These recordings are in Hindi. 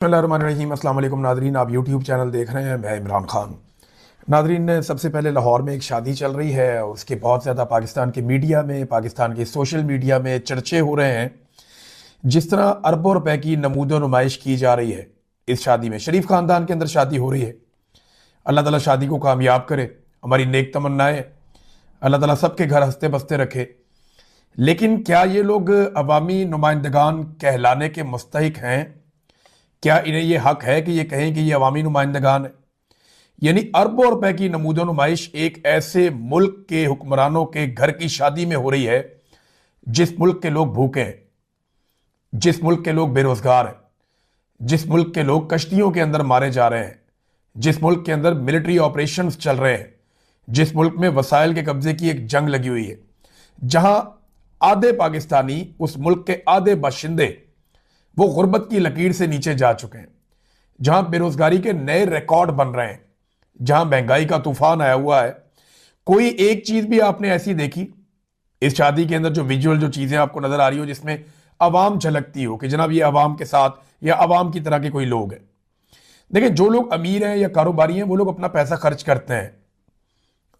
बिस्मिल्लाहिर्रहमानिर्रहीम। अस्सलाम वालेकुम नादरीन, आप यूट्यूब चैनल देख रहे हैं, मैं इमरान खान। नादरीन, सबसे पहले लाहौर में एक शादी चल रही है और उसके बहुत ज़्यादा पाकिस्तान के मीडिया में, पाकिस्तान के सोशल मीडिया में चर्चे हो रहे हैं। जिस तरह अरबों रुपए की नमूदो नुमाइश की जा रही है इस शादी में, शरीफ ख़ानदान के अंदर शादी हो रही है। अल्लाह ताला शादी को कामयाब करे, हमारी नेक तमन्नाएं, अल्लाह ताला सबके घर हंसते बसते रखे। लेकिन क्या ये लोग अवामी नुमाइंदगान कहलाने के मुस्तहिक हैं? क्या इन्हें यह हक है कि ये कहें कि ये अवामी नुमाइंदगान है? यानी अरबों रुपए की नमूदो नुमाइश एक ऐसे मुल्क के हुक्मरानों के घर की शादी में हो रही है जिस मुल्क के लोग भूखे हैं, जिस मुल्क के लोग बेरोजगार हैं, जिस मुल्क के लोग कश्तियों के अंदर मारे जा रहे हैं, जिस मुल्क के अंदर मिलिट्री ऑपरेशंस चल रहे हैं, जिस मुल्क में वसाइल के कब्जे की एक जंग लगी हुई है, जहां आधे पाकिस्तानी, उस मुल्क के आधे बाशिंदे वो गुर्बत की लकीर से नीचे जा चुके हैं, जहां बेरोजगारी के नए रिकॉर्ड बन रहे हैं, जहां महंगाई का तूफान आया हुआ है। कोई एक चीज भी आपने ऐसी देखी इस शादी के अंदर, जो विजुअल, जो चीजें आपको नजर आ रही हो, जिसमें अवाम झलकती हो कि जनाब ये अवाम के साथ या अवाम की तरह के कोई लोग हैं? देखिए, जो लोग अमीर हैं या कारोबारी हैं वो लोग अपना पैसा खर्च करते हैं,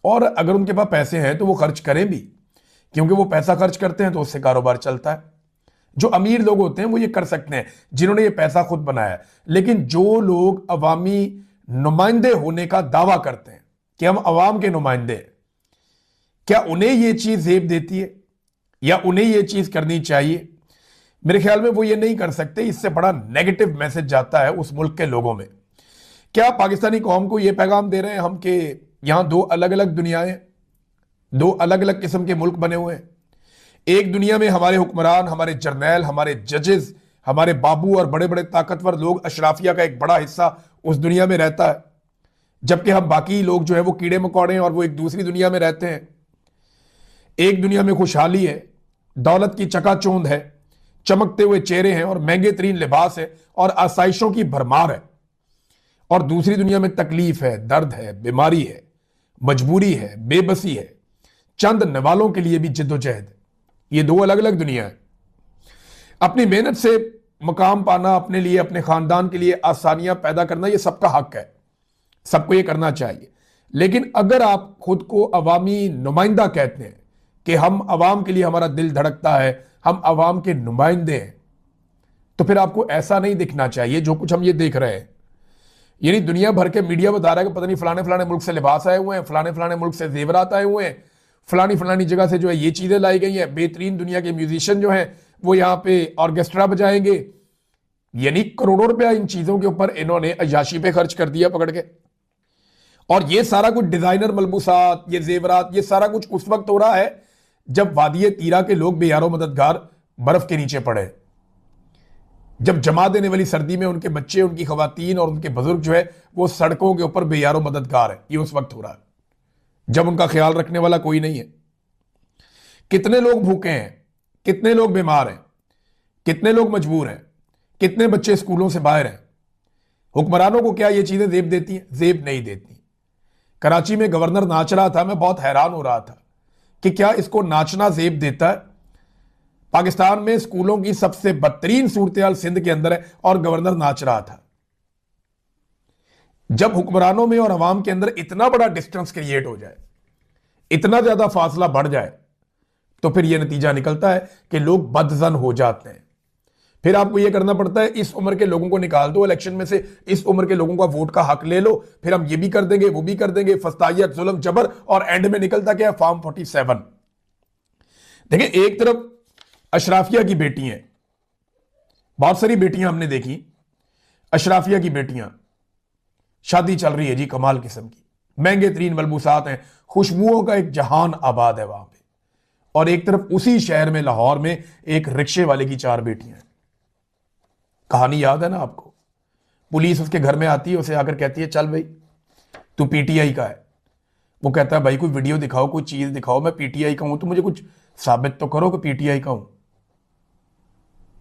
और अगर उनके पास पैसे हैं तो वो खर्च करें भी, क्योंकि वो पैसा खर्च करते हैं तो उससे कारोबार चलता है। जो अमीर लोग होते हैं वो ये कर सकते हैं, जिन्होंने ये पैसा खुद बनाया है। लेकिन जो लोग अवामी नुमाइंदे होने का दावा करते हैं कि हम अवाम के नुमाइंदे हैं, क्या उन्हें ये चीज जेब देती है या उन्हें ये चीज करनी चाहिए? मेरे ख्याल में वो ये नहीं कर सकते। इससे बड़ा नेगेटिव मैसेज जाता है उस मुल्क के लोगों में। क्या पाकिस्तानी कौम को ये पैगाम दे रहे हैं हम कि यहां दो अलग अलग दुनियाएं, दो अलग अलग किस्म के मुल्क बने हुए हैं? एक दुनिया में हमारे हुक्मरान, हमारे जर्नैल, हमारे जजेस, हमारे बाबू और बड़े बड़े ताकतवर लोग, अशराफिया का एक बड़ा हिस्सा उस दुनिया में रहता है, जबकि हम बाकी लोग जो है वो कीड़े मकोड़े हैं और वो एक दूसरी दुनिया में रहते हैं। एक दुनिया में खुशहाली है, दौलत की चकाचौंध है, चमकते हुए चेहरे हैं और महंगे तरीन लिबास है और आसाइशों की भरमार है, और दूसरी दुनिया में तकलीफ है, दर्द है, बीमारी है, मजबूरी है, बेबसी है, चंद नवालों के लिए भी जिद्दोजहद है। ये दो अलग अलग दुनिया है। अपनी मेहनत से मकाम पाना, अपने लिए, अपने खानदान के लिए आसानियां पैदा करना, ये सबका हक है, सबको ये करना चाहिए। लेकिन अगर आप खुद को अवामी नुमाइंदा कहते हैं कि हम अवाम के लिए, हमारा दिल धड़कता है, हम अवाम के नुमाइंदे हैं, तो फिर आपको ऐसा नहीं दिखना चाहिए जो कुछ हम ये देख रहे हैं। यानी दुनिया भर के मीडिया बता रहा है कि पता नहीं फलाने फलाने मुल्क से लिबास आए हुए हैं, फलाने फलाने मुल्क से जेवरात आए हुए हैं, फलानी फलानी जगह से जो है ये चीजें लाई गई हैं, बेहतरीन दुनिया के म्यूजिशियन जो हैं वो यहां पे ऑर्केस्ट्रा बजाएंगे। यानी करोड़ों रुपया इन चीजों के ऊपर इन्होंने अय्याशी पे खर्च कर दिया पकड़ के। और ये सारा कुछ डिजाइनर मलबूसात, ये जेवरात, ये सारा कुछ उस वक्त हो रहा है जब वादिये तीरा के लोग बेयारो मददगार बर्फ के नीचे पड़े, जब जमा देने वाली सर्दी में उनके बच्चे, उनकी खवातीन और उनके बुजुर्ग जो है वो सड़कों के ऊपर बेयारो मददगार है। ये उस वक्त हो रहा है जब उनका ख्याल रखने वाला कोई नहीं है। कितने लोग भूखे हैं, कितने लोग बीमार हैं, कितने लोग मजबूर हैं, कितने बच्चे स्कूलों से बाहर हैं। हुक्मरानों को क्या ये चीजें जेब देती हैं? जेब नहीं देती। कराची में गवर्नर नाच रहा था, मैं बहुत हैरान हो रहा था कि क्या इसको नाचना जेब देता है? पाकिस्तान में स्कूलों की सबसे बदतरीन सूरत सिंध के अंदर है और गवर्नर नाच रहा था। जब हुक्मरानों में और अवाम के अंदर इतना बड़ा डिस्टेंस क्रिएट हो जाए, इतना ज्यादा फासला बढ़ जाए, तो फिर यह नतीजा निकलता है कि लोग बदजन हो जाते हैं। फिर आपको यह करना पड़ता है, इस उम्र के लोगों को निकाल दो इलेक्शन में से, इस उम्र के लोगों का वोट का हक ले लो, फिर हम ये भी कर देंगे, वो भी कर देंगे, फस्तायत, जुल्म, जबर, और एंड में निकलता क्या है? फॉर्म 47। देखिए, एक तरफ अशराफिया की बेटी हैं, बहुत सारी बेटियां हमने देखी, अशराफिया की बेटियां, शादी चल रही है जी कमाल किस्म की, महंगे तरीन मलबूसात हैं, खुशबुओं का एक जहान आबाद है वहां पे। और एक तरफ उसी शहर में, लाहौर में, एक रिक्शे वाले की 4 बेटियां हैं। कहानी याद है ना आपको? पुलिस उसके घर में आती है, उसे आकर कहती है चल भाई तू पीटीआई का है। वो कहता है भाई कोई वीडियो दिखाओ, कोई चीज दिखाओ, मैं पीटीआई का हूं तो मुझे कुछ साबित तो करो कि पीटीआई का हूं।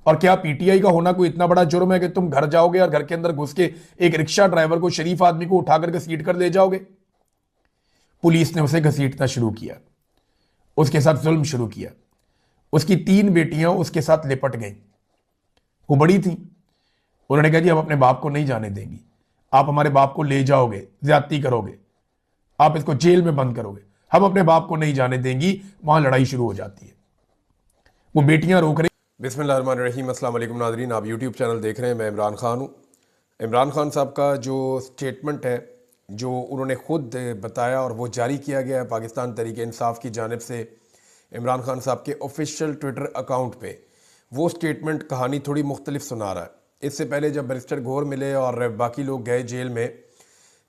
और क्या पीटीआई का होना कोई इतना बड़ा जुर्म है कि तुम घर जाओगे और घर के अंदर घुस के एक रिक्शा ड्राइवर को, शरीफ आदमी को उठाकर घसीट कर ले जाओगे? पुलिस ने उसे घसीटना शुरू किया, उसके साथ जुल्म शुरू किया। उसकी 3 बेटियां उसके साथ लिपट गईं। वो बड़ी थी, उन्होंने कहा जी हम अपने बाप को नहीं जाने देंगी, आप हमारे बाप को ले जाओगे, ज्यादती करोगे, आप इसको जेल में बंद करोगे, हम अपने बाप को नहीं जाने देंगी। वहां लड़ाई शुरू हो जाती है, वो बेटियां रोक रही। बिस्मिल्लाहिर्रहमानिर्रहीम, अस्सलाम वालेकुम नाज़रीन, आप यूट्यूब चैनल देख रहे हैं। मैं इमरान खान हूँ। इमरान खान साहब का जो स्टेटमेंट है, जो उन्होंने ख़ुद बताया और वो जारी किया गया है पाकिस्तान तहरीक इंसाफ की जानिब से इमरान खान साहब के ऑफिशियल ट्विटर अकाउंट पे, वो स्टेटमेंट कहानी थोड़ी मुख्तलिफ सुना रहा है। इससे पहले जब बैरिस्टर गौर मिले और बाकी लोग गए जेल में,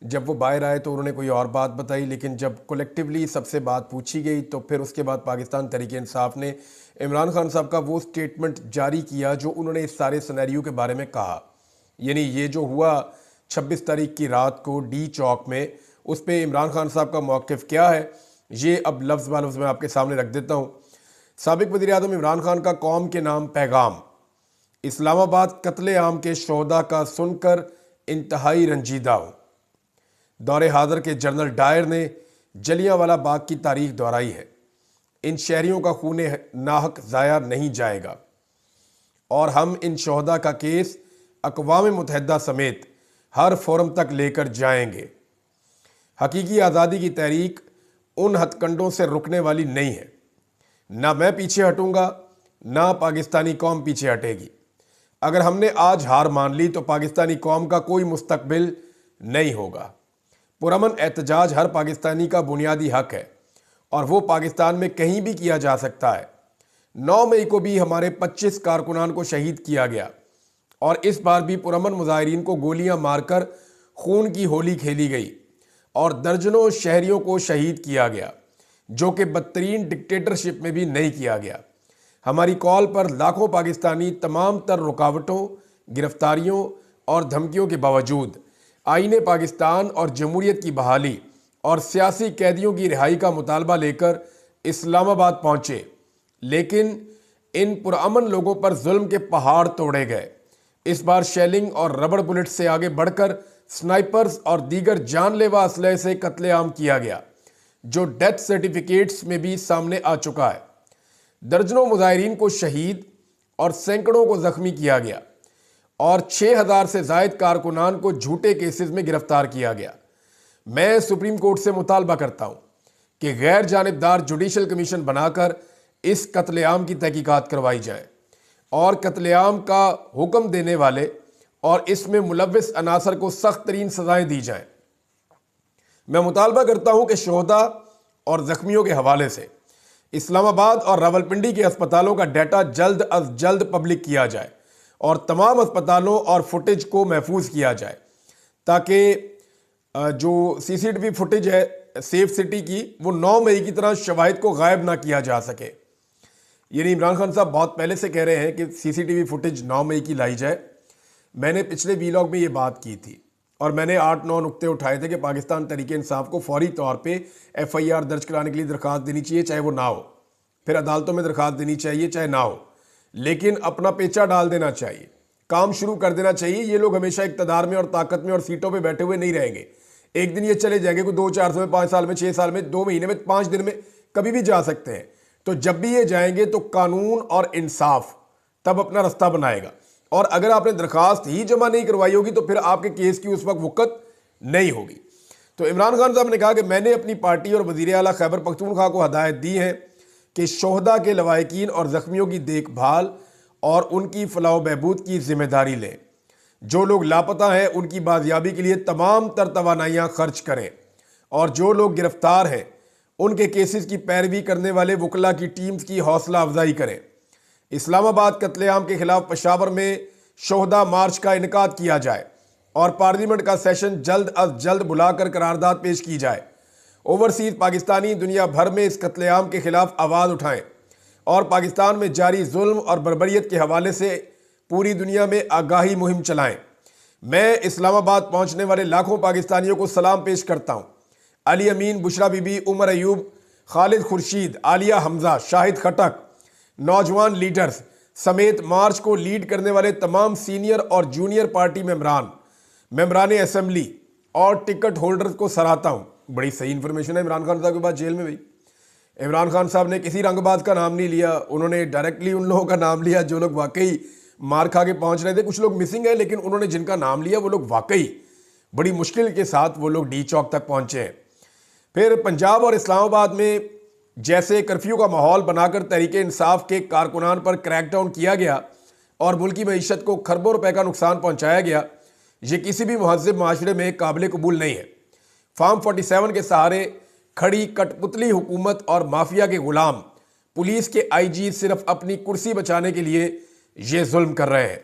जब वो बाहर आए तो उन्होंने कोई और बात बताई, लेकिन जब कलेक्टिवली सबसे बात पूछी गई तो फिर उसके बाद पाकिस्तान तहरीक इंसाफ ने इमरान खान साहब का वो स्टेटमेंट जारी किया जो उन्होंने इस सारे सिनेरियो के बारे में कहा। यानी ये जो हुआ 26 तारीख की रात को डी चौक में, उस पर इमरान खान साहब का मौक़िफ़ क्या है, ये अब लफ्ज़ ब लफ्ज़ मैं आपके सामने रख देता हूँ। साबिक़ वज़ीर-ए-आज़म इमरान खान का कौम के नाम पैगाम। इस्लामाबाद कत्ले आम के शोहदा का सुनकर इंतहाई रंजीदा हूँ। दौरे हाज़र के जनरल डायर ने जलियांवाला बाग की तारीख दोहराई है। इन शहरियों का खून नाहक ज़ाया नहीं जाएगा और हम इन शोहदा का केस अक़वाम मुत्तहिदा समेत हर फोरम तक लेकर जाएंगे। हकीकी आज़ादी की तहरीक उन हथकंडों से रुकने वाली नहीं है। ना मैं पीछे हटूंगा, ना पाकिस्तानी कौम पीछे हटेगी। अगर हमने आज हार मान ली तो पाकिस्तानी कौम का कोई मुस्तकबिल नहीं होगा। पुरअमन एहतजाज हर पाकिस्तानी का बुनियादी हक है और वो पाकिस्तान में कहीं भी किया जा सकता है। 9 मई को भी हमारे 25 कारकुनान को शहीद किया गया और इस बार भी पुरअमन मुजाहिरीन को गोलियां मारकर खून की होली खेली गई और दर्जनों शहरियों को शहीद किया गया, जो कि बदतरीन डिक्टेटरशिप में भी नहीं किया गया। हमारी कॉल पर लाखों पाकिस्तानी तमाम तर रुकावटों, गिरफ्तारियों और धमकियों के बावजूद आईने पाकिस्तान और जमहूरियत की बहाली और सियासी कैदियों की रिहाई का मुतालबा लेकर इस्लामाबाद पहुंचे, लेकिन इन पुरअमन लोगों पर जुल्म के पहाड़ तोड़े गए। इस बार शेलिंग और रबड़ बुलेट से आगे बढ़कर स्नाइपर्स और दीगर जानलेवा असलहे से कत्लेआम किया गया, जो डेथ सर्टिफिकेट्स में भी सामने आ चुका है। दर्जनों मुजाहिरीन को शहीद और सैकड़ों को जख्मी किया गया और 6000 से जायद कारकुनान को झूठे केसेस में गिरफ्तार किया गया। मैं सुप्रीम कोर्ट से मुतालबा करता हूं कि गैर जानिबदार जुडिशल कमीशन बनाकर इस कत्लेआम की तहकीकात करवाई जाए और कत्लेआम का हुक्म देने वाले और इसमें मुलव्विस अनासर को सख्त तरीन सजाएं दी जाएं। मैं मुतालबा करता हूं कि शोहदा और जख्मियों के हवाले से इस्लामाबाद और रावलपिंडी के अस्पतालों का डाटा जल्द अज जल्द पब्लिक किया जाए और तमाम अस्पतालों और फुटेज को महफूज किया जाए, ताकि जो सीसीटीवी फुटेज है सेफ सिटी की, वो 9 मई की तरह शवाहिद को गायब ना किया जा सके। यानी इमरान खान साहब बहुत पहले से कह रहे हैं कि सीसीटीवी फुटेज 9 मई की लाई जाए। मैंने पिछले वीलॉग में ये बात की थी और मैंने 8-9 नुक्ते उठाए थे कि पाकिस्तान तहरीक इंसाफ को फौरी तौर पे FIR दर्ज कराने के लिए दरख्वास्त देनी चाहिए, चाहे वो ना हो, फिर अदालतों में दरख्वास्त देनी चाहिए चाहे ना हो, लेकिन अपना पेचा डाल देना चाहिए, काम शुरू कर देना चाहिए। ये लोग हमेशा इक़्तिदार में और ताकत में और सीटों पे बैठे हुए नहीं रहेंगे। एक दिन ये चले जाएंगे, कोई 2-4 साल में, 5 साल में, 6 साल में, 2 महीने में, 5 दिन में, कभी भी जा सकते हैं। तो जब भी ये जाएंगे तो कानून और इंसाफ तब अपना रास्ता बनाएगा। और अगर आपने दरखास्त ही जमा नहीं करवाई होगी तो फिर आपके केस की उस वक्त वक़्त नहीं होगी। तो इमरान खान साहब ने कहा कि मैंने अपनी पार्टी और वज़ीर आला खैबर पख्तूनख्वा को हदायत दी है कि शोहदा के लवाहिकीन और ज़ख्मियों की देखभाल और उनकी फलाह बहबूद की जिम्मेदारी लें। जो लोग लापता हैं उनकी बाजियाबी के लिए तमाम तर तवानाइयाँ खर्च करें और जो लोग गिरफ्तार हैं उनके केसेस की पैरवी करने वाले वकला की टीम्स की हौसला अफजाई करें। इस्लामाबाद कत्लेआम के खिलाफ पेशावर में शोहदा मार्च का इनकाद किया जाए और पार्लियामेंट का सेशन जल्द अज जल्द बुलाकर करारदाद पेश की जाए। ओवरसीज पाकिस्तानी दुनिया भर में इस कत्लेआम के खिलाफ आवाज़ उठाएं और पाकिस्तान में जारी जुल्म और बर्बरियत के हवाले से पूरी दुनिया में आगाही मुहिम चलाएं। मैं इस्लामाबाद पहुंचने वाले लाखों पाकिस्तानियों को सलाम पेश करता हूं। अली अमीन, बुशरा बीबी, उमर अयूब, खालिद खुर्शीद, आलिया हमजा, शाहिद खटक, नौजवान लीडर्स समेत मार्च को लीड करने वाले तमाम सीनियर और जूनियर पार्टी मेंबरान असेंबली और टिकट होल्डर्स को सराहता हूं। बड़ी सही इंफॉर्मेशन है इमरान खान साहब के बाद जेल में भाई। इमरान खान साहब ने किसी रंगबाज का नाम नहीं लिया, उन्होंने डायरेक्टली उन लोगों का नाम लिया जो लोग वाकई मार खा के पहुंच रहे थे। कुछ लोग मिसिंग है, लेकिन उन्होंने जिनका नाम लिया वो लोग वाकई बड़ी मुश्किल के साथ वो लोग डी चौक तक पहुंचे हैं। फिर पंजाब और इस्लामाबाद में जैसे कर्फ्यू का माहौल बनाकर तहरीक इंसाफ के कारकुनान पर क्रैकडाउन किया गया और मुल्की मईशत को खरबों रुपए का नुकसान पहुंचाया गया, ये किसी भी महज़ब माशरे में काबिल कबूल नहीं है। फार्म 47 के सहारे खड़ी कठपुतली हुकूमत और माफिया के गुलाम पुलिस के आईजी सिर्फ अपनी कुर्सी बचाने के लिए ये जुल्म कर रहे हैं।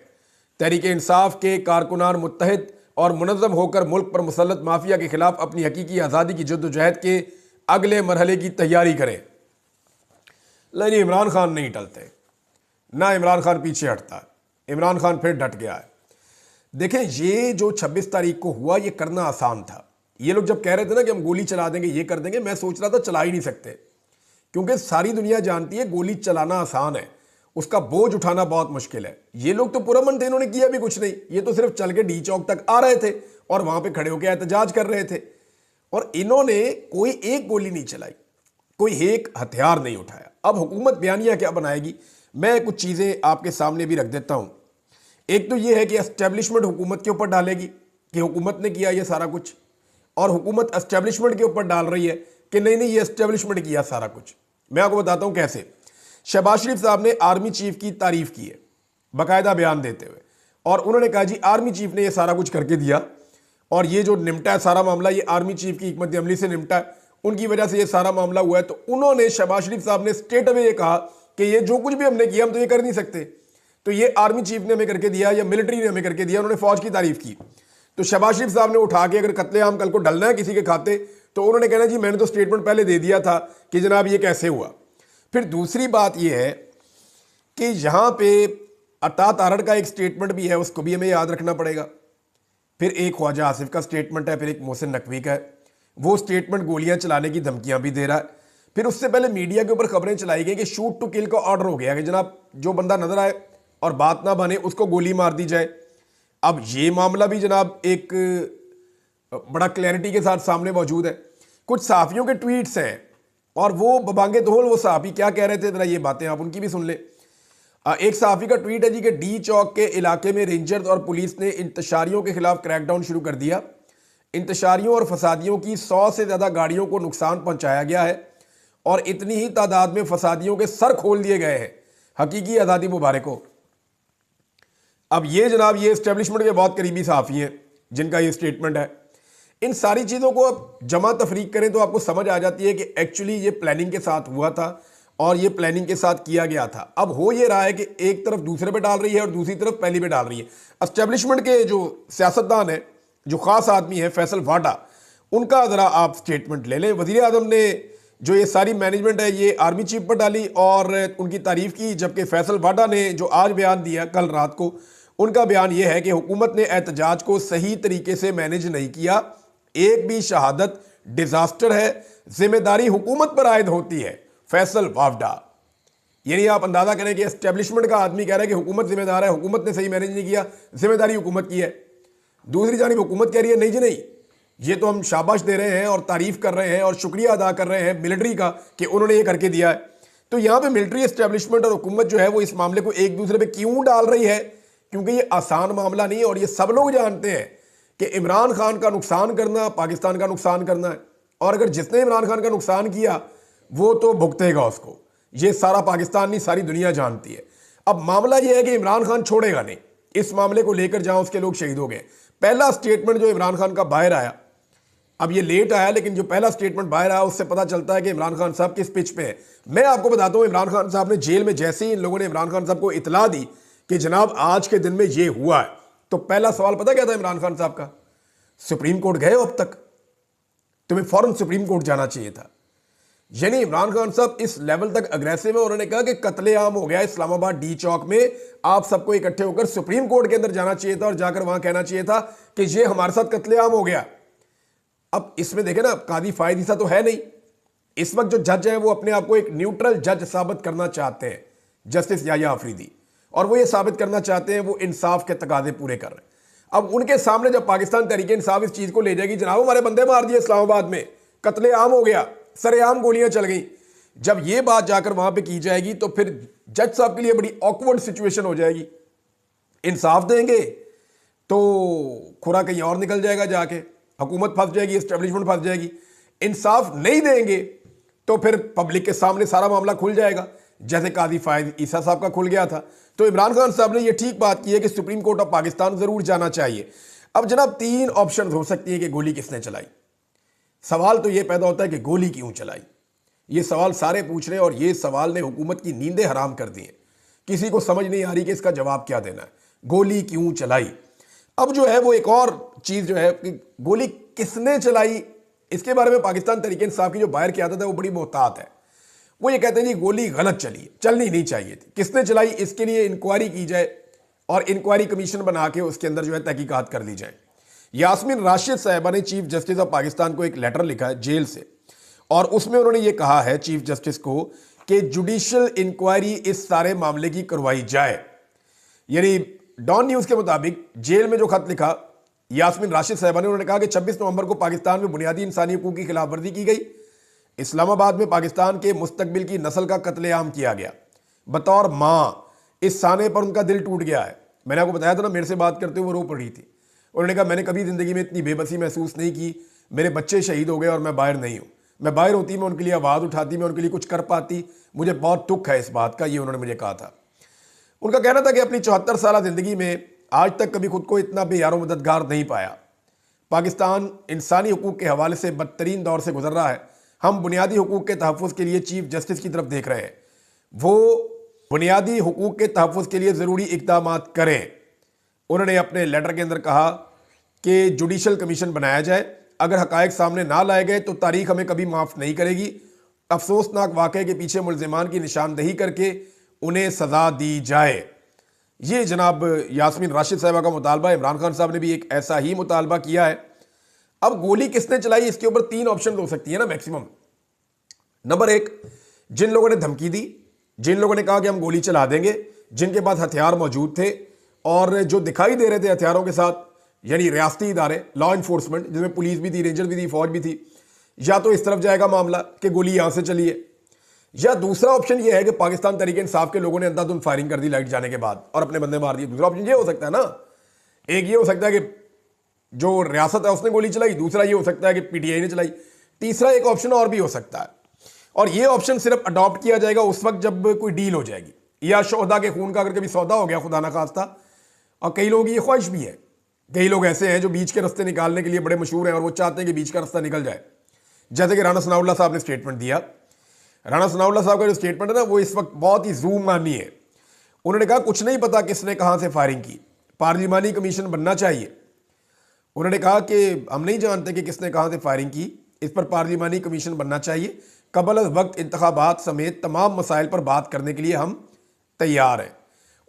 तहरीक इंसाफ के कारकुनान मुत्तहिद और मुनज़्ज़म होकर मुल्क पर मुसल्लत माफिया के खिलाफ अपनी हकीकी आज़ादी की जद्दोजहद के अगले मरहले की तैयारी करें। लेकिन इमरान खान नहीं टलते, ना इमरान खान पीछे हटता। इमरान खान फिर डट गया है। देखें, ये जो 26 तारीख को हुआ ये करना आसान था। ये लोग जब कह रहे थे ना कि हम गोली चला देंगे, ये कर देंगे, मैं सोच रहा था चला ही नहीं सकते, क्योंकि सारी दुनिया जानती है गोली चलाना आसान है, उसका बोझ उठाना बहुत मुश्किल है। ये लोग तो पुरअमन थे, इन्होंने किया भी कुछ नहीं। ये तो सिर्फ चल के डी चौक तक आ रहे थे और वहां पे खड़े होकर एहतजाज कर रहे थे, और इन्होंने कोई एक गोली नहीं चलाई, कोई एक हथियार नहीं उठाया। अब हुकूमत बयानिया क्या बनाएगी, मैं कुछ चीजें आपके सामने भी रख देता हूं। एक तो यह है कि एस्टेब्लिशमेंट हुकूमत के ऊपर डालेगी कि हुकूमत ने किया ये सारा कुछ, और हुकूमत एस्टेब्लिशमेंट के ऊपर डाल रही है कि नहीं नहीं ये एस्टेब्लिशमेंट किया सारा कुछ। मैं आपको बताता हूं कैसे। शहबाज शरीफ साहब ने आर्मी चीफ की तारीफ की है बाकायदा बयान देते हुए, और उन्होंने कहा जी आर्मी चीफ ने ये सारा कुछ करके दिया, और ये जो निपटा है सारा मामला ये आर्मी चीफ की हिकमत अमली से निपटा है, उनकी वजह से ये सारा मामला हुआ है। तो उन्होंने शहबाज शरीफ साहब ने स्ट्रेट अवे ये कहा कि ये जो कुछ भी हमने किया हम तो ये कर नहीं सकते, तो ये आर्मी चीफ ने हमें करके दिया या मिलिट्री ने हमें करके दिया। उन्होंने फौज की तारीफ की। तो शहबाज शरीफ साहब ने उठा के अगर कत्लेआम कल को डलना है किसी के खाते तो उन्होंने कहना जी मैंने तो स्टेटमेंट पहले दे दिया था कि जनाब ये कैसे हुआ। फिर दूसरी बात यह है कि यहां पे अता तारड़ का एक स्टेटमेंट भी है, उसको भी हमें याद रखना पड़ेगा। फिर एक ख्वाजा आसिफ का स्टेटमेंट है, फिर एक मोहसिन नकवी का है। वो स्टेटमेंट गोलियां चलाने की धमकियां भी दे रहा है। फिर उससे पहले मीडिया के ऊपर खबरें चलाई गई कि शूट टू किल का ऑर्डर हो गया कि जनाब जो बंदा नजर आए और बात ना बने उसको गोली मार दी जाए। अब ये मामला भी जनाब एक बड़ा क्लैरिटी के साथ सामने मौजूद है। कुछ सहाफियों के ट्वीट्स हैं और वो बबांगे दोहल वो सहाफी क्या कह रहे थे, जरा ये बातें आप उनकी भी सुन ले। एक सहाफी का ट्वीट है जी कि डी चौक के इलाके में रेंजर्स और पुलिस ने इंतशारियों के खिलाफ क्रैकडाउन शुरू कर दिया। इंतशारियों और फसादियों की 100 से ज्यादा गाड़ियों को नुकसान पहुंचाया गया है और इतनी ही तादाद में फसादियों के सर खोल दिए गए हैं। हकीकी आज़ादी मुबारक हो। अब ये जनाब ये एस्टेब्लिशमेंट के बहुत करीबी सहाफी हैं जिनका ये स्टेटमेंट है। इन सारी चीज़ों को आप जमा तफरीक करें तो आपको समझ आ जाती है कि एक्चुअली ये प्लानिंग के साथ हुआ था और ये प्लानिंग के साथ किया गया था। अब हो ये रहा है कि एक तरफ दूसरे पे डाल रही है और दूसरी तरफ पहली पे डाल रही है। एस्टेब्लिशमेंट के जो सियासतदान है, जो खास आदमी है फैसल वाडा, उनका ज़रा आप स्टेटमेंट ले लें। वज़ीर आज़म ने जो ये सारी मैनेजमेंट है ये आर्मी चीफ पर डाली और उनकी तारीफ की, जबकि फैसल वाडा ने जो आज बयान दिया कल रात को, उनका बयान यह है कि हुकूमत ने एहतजाज को सही तरीके से मैनेज नहीं किया। एक भी शहादत डिजास्टर है, जिम्मेदारी हुकूमत पर आयद होती है। फैसल वावडा, यानी आप अंदाजा करें कि एस्टेब्लिशमेंट का आदमी कह रहा है कि हुकूमत जिम्मेदार है, हुकूमत ने सही मैनेज नहीं किया, जिम्मेदारी हुकूमत की है। दूसरी जानिब हुकूमत कह रही है नहीं जी नहीं, ये तो हम शाबाश दे रहे हैं और तारीफ कर रहे हैं और शुक्रिया अदा कर रहे हैं मिलिट्री का कि उन्होंने ये करके दिया है। तो यहां पे मिलिट्री एस्टेब्लिशमेंट और हुकूमत जो है वो इस मामले को एक दूसरे पे क्यों डाल रही है, क्योंकि ये आसान मामला नहीं है और ये सब लोग जानते हैं कि इमरान खान का नुकसान करना पाकिस्तान का नुकसान करना है, और अगर जिसने इमरान खान का नुकसान किया वो तो भुगतेगा उसको। ये सारा पाकिस्तान नहीं सारी दुनिया जानती है। अब मामला ये है कि इमरान खान छोड़ेगा नहीं इस मामले को लेकर, जहां उसके लोग शहीद हो गए। पहला स्टेटमेंट जो इमरान खान का बाहर आया, अब ये लेट आया लेकिन जो पहला स्टेटमेंट बाहर आया उससे पता चलता है कि इमरान खान साहब किस पिच पे है। मैं आपको बताता हूं, इमरान खान साहब ने जेल में जैसे ही इन लोगों ने इमरान खान साहब को इतला दी कि जनाब आज के दिन में ये हुआ है, तो पहला सवाल पता क्या था इमरान खान साहब का, सुप्रीम कोर्ट गए हो अब तक, तुम्हें फौरन सुप्रीम कोर्ट जाना चाहिए था। यानी इमरान खान साहब इस लेवल तक अग्रेसिव है। उन्होंने कहा कि कत्लेआम हो गया इस्लामाबाद डी चौक में, आप सबको इकट्ठे होकर सुप्रीम कोर्ट के अंदर जाना चाहिए था और जाकर वहां कहना चाहिए था कि ये हमारे साथ कत्लेआम हो गया। अब इसमें देखें ना, कादी फायद सा तो है नहीं। इस वक्त जो जज है वो अपने आप को एक न्यूट्रल जज साबित करना चाहते हैं, जस्टिस याह्या आफरीदी, और वो ये साबित करना चाहते हैं वो इंसाफ के तकाजे पूरे कर रहे हैं। अब उनके सामने जब पाकिस्तान तहरीक इंसाफ इस चीज को ले जाएगी, जनाब हमारे बंदे मार दिए इस्लामाबाद में, कत्लेआम हो गया, सरेआम गोलियां चल गई, जब ये बात जाकर वहां पे की जाएगी तो फिर जज साहब के लिए बड़ी ऑकवर्ड सिचुएशन हो जाएगी इंसाफ देंगे तो खुरा कहीं और निकल जाएगा, जाके हुकूमत फंस जाएगी, एस्टेब्लिशमेंट फंस जाएगी। इंसाफ नहीं देंगे तो फिर पब्लिक के सामने सारा मामला खुल जाएगा, जैसे काजी फायद ईसा साहब का खुल गया था। तो इमरान खान साहब ने यह ठीक बात की है कि सुप्रीम कोर्ट ऑफ पाकिस्तान जरूर जाना चाहिए। अब जनाब 3 ऑप्शन हो सकती है कि गोली किसने चलाई। सवाल तो यह पैदा होता है कि गोली क्यों चलाई। ये सवाल सारे पूछ रहे हैं और ये सवाल ने हुकूमत की नींदें हराम कर दी हैं। किसी को समझ नहीं आ रही कि इसका जवाब क्या देना है, गोली क्यों चलाई। अब जो है वो एक और चीज जो है कि गोली किसने चलाई, इसके बारे में पाकिस्तान तहरीक इंसाफ की जो बाहर की आदत है वो बड़ी मोहतात है। वो ये कहते हैं जी गोली गलत चली, चलनी नहीं चाहिए थी, किसने चलाई इसके लिए इंक्वायरी की जाए और इंक्वायरी कमीशन बना के उसके अंदर जो है तहकीकात कर ली जाए। यास्मीन राशिद साहिबा ने चीफ जस्टिस ऑफ पाकिस्तान को एक लेटर लिखा है जेल से, और उसमें उन्होंने ये कहा है चीफ जस्टिस को कि जुडिशियल इंक्वायरी इस सारे मामले की करवाई जाए। यानी डॉन न्यूज के मुताबिक जेल में जो खत लिखा यास्मीन राशिद साहिबा ने, उन्होंने कहा कि 26 नवंबर को पाकिस्तान में बुनियादी इंसानी हकूक की खिलाफवर्जी की गई। इस्लामाबाद में पाकिस्तान के मुस्तकबिल की नस्ल का कत्लेआम किया गया। बतौर माँ इस साने पर उनका दिल टूट गया है। मैंने आपको बताया था ना, मेरे से बात करते हुए वो रो पड़ी थी। उन्होंने कहा मैंने कभी जिंदगी में इतनी बेबसी महसूस नहीं की, मेरे बच्चे शहीद हो गए और मैं बाहर नहीं हूँ। मैं बाहर होती, मैं उनके लिए आवाज़ उठाती, मैं उनके लिए कुछ कर पाती, मुझे बहुत दुख है इस बात का, ये उन्होंने मुझे कहा था। उनका कहना था कि अपनी 74 साल जिंदगी में आज तक कभी खुद को इतना बेयारो मददगार नहीं पाया। पाकिस्तान इंसानी हकूक के हवाले से बदतरीन दौर से गुजर रहा है। हम बुनियादी हकूक के तहफ़्फ़ुज़ के लिए चीफ जस्टिस की तरफ देख रहे हैं, वो बुनियादी हकूक के तहफ़्फ़ुज़ के लिए ज़रूरी इक़दाम करें। उन्होंने अपने लेटर के अंदर कहा कि जुडिशल कमीशन बनाया जाए, अगर हक़ाइक़ सामने ना लाए गए तो तारीख़ हमें कभी माफ़ नहीं करेगी। अफसोसनाक वाक़े के पीछे मुल्ज़िमान की निशानदही करके उन्हें सज़ा दी जाए। ये जनाब यास्मीन राशिद साहिबा का मुतालबा। इमरान खान साहब ने भी एक ऐसा ही मुतालबा किया है। अब गोली किसने चलाई, इसके ऊपर 3 ऑप्शन हो सकती है ना मैक्सिमम। नंबर 1, जिन लोगों ने धमकी दी, जिन लोगों ने कहा कि हम गोली चला देंगे, जिनके पास हथियार मौजूद थे और जो दिखाई दे रहे थे हथियारों के साथ, यानी रियासती इदारे, लॉ इन्फोर्समेंट, जिसमें पुलिस भी थी, रेंजर भी थी, फौज भी थी। या तो इस तरफ जाएगा मामला कि गोली यहां से चली है, या दूसरा ऑप्शन यह है कि पाकिस्तान तहरीक इंसाफ के लोगों ने अंधाधुंध फायरिंग कर दी लाइट जाने के बाद और अपने बंदे मार दिए। दूसरा ऑप्शन ये हो सकता है ना, एक ये हो सकता है कि जो रियासत है उसने गोली चलाई, दूसरा ये हो सकता है कि पीटीआई ने चलाई, तीसरा एक ऑप्शन और भी हो सकता है। और ये ऑप्शन सिर्फ अडॉप्ट किया जाएगा उस वक्त जब कोई डील हो जाएगी, या शोहदा के खून का अगर कभी सौदा हो गया खुदा ना खास्ता। और कई लोग ये ख्वाहिश भी है, कई लोग ऐसे हैं जो बीच के रास्ते निकालने के लिए बड़े मशहूर हैं और वो चाहते हैं कि बीच का रास्ता निकल जाए। जैसे कि राणा सनाउल्लाह साहब ने स्टेटमेंट दिया। राणा सनाउल्लाह साहब का जो स्टेटमेंट है ना, वो इस वक्त बहुत ही जूम मानी है। उन्होंने कहा कुछ नहीं पता किसने कहां से फायरिंग की, पार्लिमानी कमीशन बनना चाहिए। उन्होंने कहा कि हम नहीं जानते कि किसने कहां से फायरिंग की, इस पर पार्लिमानी कमीशन बनना चाहिए। कबल अज़ वक्त इंतखाबात समेत तमाम मसाइल पर बात करने के लिए हम तैयार हैं।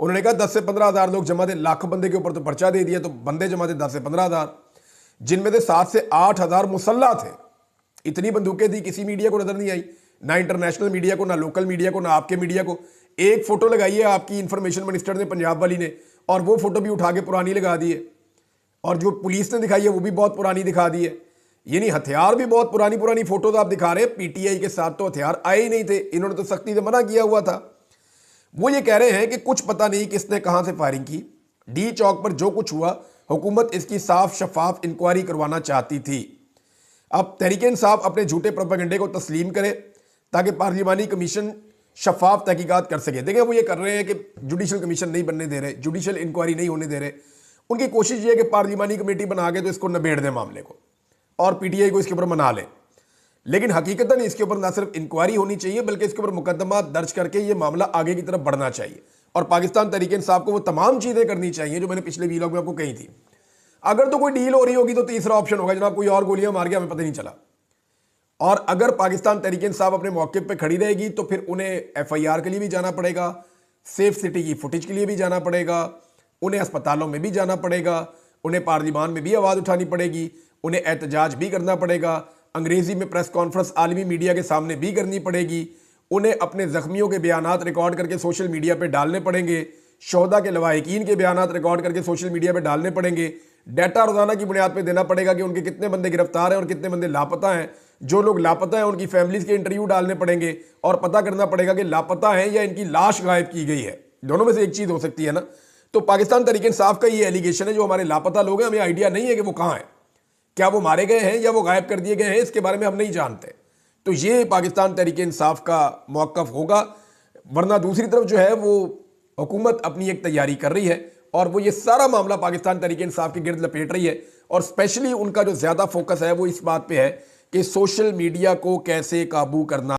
उन्होंने कहा 10 से 15 हज़ार लोग जमा थे, लाख बंदे के ऊपर तो पर्चा दे दिया, तो बंदे जमा थे 10 से 15 हज़ार, जिनमें से 7 से 8 हज़ार मुसल्ला थे। इतनी बंदूकें थी, किसी मीडिया को नजर नहीं आई, ना इंटरनेशनल मीडिया को, ना लोकल मीडिया को, ना आपके मीडिया को। एक फोटो लगाई है आपकी इंफॉर्मेशन मिनिस्टर ने, पंजाब वाली ने, और वो फोटो भी उठा के पुरानी लगा दी है, और जो पुलिस ने दिखाई है वो भी बहुत पुरानी दिखा दी है। यानी हथियार भी बहुत पुरानी पुरानी फोटोज आप दिखा रहे हैं। पीटीआई के साथ तो हथियार आए ही नहीं थे, इन्होंने तो सख्ती से मना किया हुआ था। वो ये कह रहे हैं कि कुछ पता नहीं किसने कहां से फायरिंग की। डी चौक पर जो कुछ हुआ, हुकूमत इसकी साफ शफाफ इंक्वायरी करवाना चाहती थी। अब तहरीक इंसाफ अपने झूठे प्रोपेगेंडे को तस्लीम करे ताकि पार्लिमानी कमीशन शफाफ तहकीकात कर सके। देखिए वो ये कर रहे हैं कि जुडिशल कमीशन नहीं बनने दे रहे, जुडिशल इंक्वायरी नहीं होने दे रहे। उनकी कोशिश ये है कि पार्लिमानी कमेटी बना के तो इसको निबेड़ दें मामले को और पीटीआई को इसके ऊपर मना लें। लेकिन हकीकतन इसके ऊपर ना सिर्फ इंक्वायरी होनी चाहिए बल्कि इसके ऊपर मुकदमा दर्ज करके ये मामला आगे की तरफ बढ़ना चाहिए। और पाकिस्तान तहरीक इंसाफ को वो तमाम चीज़ें करनी चाहिए जो मैंने पिछले वीलॉग में आपको कही थी। अगर तो कोई डील हो रही होगी तो तीसरा ऑप्शन होगा जनाब कोई और गोलियां मार गया, हमें पता नहीं चला। और अगर पाकिस्तान तहरीक इंसाफ अपने मौके पे खड़ी रहेगी तो फिर उन्हें एफआईआर के लिए भी जाना पड़ेगा, सेफ सिटी की फुटेज के लिए भी जाना पड़ेगा, उन्हें अस्पतालों में भी जाना पड़ेगा, उन्हें पार्लिमान में भी आवाज़ उठानी पड़ेगी, उन्हें एहतजाज भी करना पड़ेगा, अंग्रेजी में प्रेस कॉन्फ्रेंस आलमी मीडिया के सामने भी करनी पड़ेगी, उन्हें अपने जख्मियों के बयानात रिकॉर्ड करके सोशल मीडिया पे डालने पड़ेंगे, शोहदा के लवाहिकीन के बयानात रिकॉर्ड करके सोशल मीडिया पे डालने पड़ेंगे, डाटा रोजाना की बुनियाद पे देना पड़ेगा कि उनके कितने बंदे गिरफ्तार हैं और कितने बंदे लापता हैं। जो लोग लापता हैं उनकी फैमिलीज के इंटरव्यू डालने पड़ेंगे और पता करना पड़ेगा कि लापता हैं या इनकी लाश गायब की गई है। दोनों में से एक चीज हो सकती है ना। तो पाकिस्तान तहरीक इंसाफ का ये एलिगेशन है, जो हमारे लापता लोग हैं, हमें आइडिया नहीं है कि वो कहाँ हैं, क्या वो मारे गए हैं या वो गायब कर दिए गए हैं, इसके बारे में हम नहीं जानते। तो ये पाकिस्तान तहरीक इंसाफ का मौक़िफ़ होगा। वरना दूसरी तरफ जो है वो हुकूमत अपनी एक तैयारी कर रही है और वो ये सारा मामला पाकिस्तान तहरीक इंसाफ के गिर्द लपेट रही है। और स्पेशली उनका जो ज़्यादा फोकस है वो इस बात पे है कि सोशल मीडिया को कैसे काबू करना